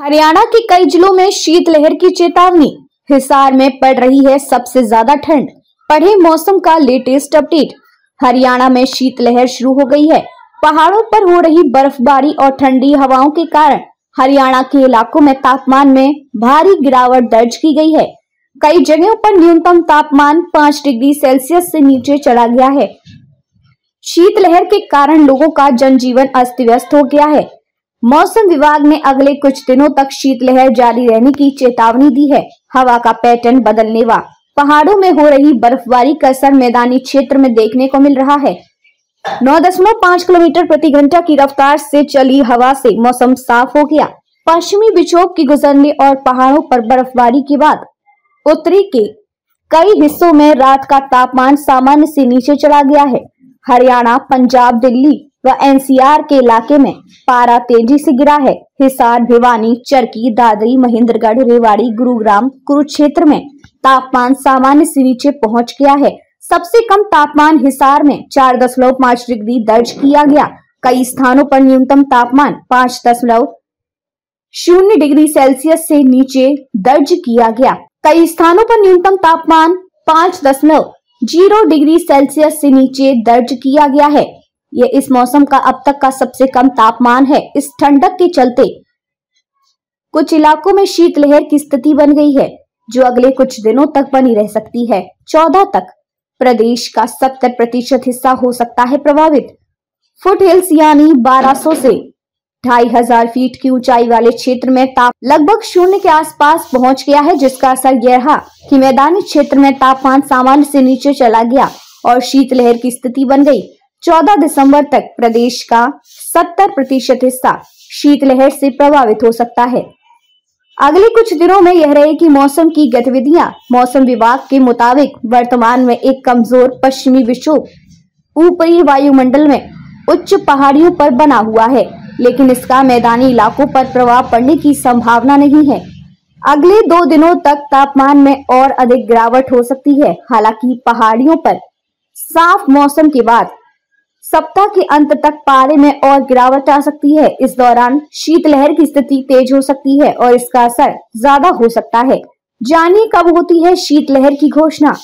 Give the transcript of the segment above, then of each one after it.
हरियाणा के कई जिलों में शीतलहर की चेतावनी। हिसार में पड़ रही है सबसे ज्यादा ठंड। पढ़े मौसम का लेटेस्ट अपडेट। हरियाणा में शीतलहर शुरू हो गई है। पहाड़ों पर हो रही बर्फबारी और ठंडी हवाओं के कारण हरियाणा के इलाकों में तापमान में भारी गिरावट दर्ज की गई है। कई जगहों पर न्यूनतम तापमान 5 डिग्री सेल्सियस से नीचे चला गया है। शीतलहर के कारण लोगों का जनजीवन अस्त व्यस्त हो गया है। मौसम विभाग ने अगले कुछ दिनों तक शीतलहर जारी रहने की चेतावनी दी है। हवा का पैटर्न बदलने व पहाड़ों में हो रही बर्फबारी का असर मैदानी क्षेत्र में देखने को मिल रहा है। 9.5 किलोमीटर प्रति घंटा की रफ्तार से चली हवा से मौसम साफ हो गया। पश्चिमी विक्षोभ के गुजरने और पहाड़ों पर बर्फबारी के बाद उत्तरी के कई हिस्सों में रात का तापमान सामान्य से नीचे चला गया है। हरियाणा, पंजाब, दिल्ली व एनसीआर के इलाके में पारा तेजी से गिरा है। हिसार, भिवानी, चरकी, दादरी, महेंद्रगढ़, रेवाड़ी, गुरुग्राम, कुरुक्षेत्र में तापमान सामान्य से नीचे पहुंच गया है। सबसे कम तापमान हिसार में 4.5 डिग्री दर्ज किया गया। कई स्थानों पर न्यूनतम तापमान 5.0 डिग्री सेल्सियस से नीचे दर्ज किया गया। कई स्थानों पर न्यूनतम तापमान 5.0 डिग्री सेल्सियस से नीचे दर्ज किया गया है। ये इस मौसम का अब तक का सबसे कम तापमान है। इस ठंडक के चलते कुछ इलाकों में शीतलहर की स्थिति बन गई है, जो अगले कुछ दिनों तक बनी रह सकती है। 14 तक प्रदेश का 70% हिस्सा हो सकता है प्रभावित। फुट हिल्स यानी 1200 से 2500 फीट की ऊंचाई वाले क्षेत्र में ताप लगभग 0 के आसपास पहुंच गया है, जिसका असर यह रहा कि मैदानी क्षेत्र में तापमान सामान्य से नीचे चला गया और शीतलहर की स्थिति बन गई। 14 दिसंबर तक प्रदेश का 70% हिस्सा शीतलहर से प्रभावित हो सकता है। अगले कुछ दिनों में यह रहेगी मौसम की गतिविधियां। मौसम विभाग के मुताबिक वर्तमान में एक कमजोर पश्चिमी विक्षोभ ऊपरी वायुमंडल में उच्च पहाड़ियों पर बना हुआ है, लेकिन इसका मैदानी इलाकों पर प्रभाव पड़ने की संभावना नहीं है। अगले 2 दिनों तक तापमान में और अधिक गिरावट हो सकती है। हालांकि पहाड़ियों पर साफ मौसम के बाद सप्ताह के अंत तक पारे में और गिरावट आ सकती है। इस दौरान शीतलहर की स्थिति तेज हो सकती है और इसका असर ज्यादा हो सकता है। जानिए कब होती है शीतलहर की घोषणा।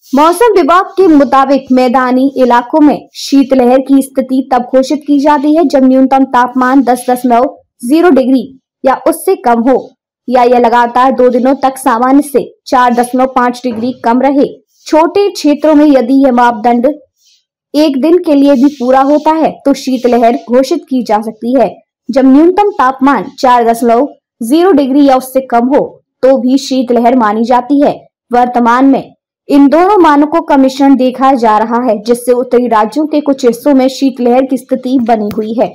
मौसम विभाग के मुताबिक मैदानी इलाकों में शीतलहर की स्थिति तब घोषित की जाती है जब न्यूनतम तापमान 10.0 डिग्री या उससे कम हो, या यह लगातार 2 दिनों तक सामान्य से 4.5 डिग्री कम रहे। छोटे क्षेत्रों में यदि यह मापदंड एक दिन के लिए भी पूरा होता है तो शीतलहर घोषित की जा सकती है। जब न्यूनतम तापमान 4.0 डिग्री या उससे कम हो तो भी शीतलहर मानी जाती है। वर्तमान में इन दोनों मानकों का मिश्रण देखा जा रहा है, जिससे उत्तरी राज्यों के कुछ हिस्सों में शीतलहर की स्थिति बनी हुई है।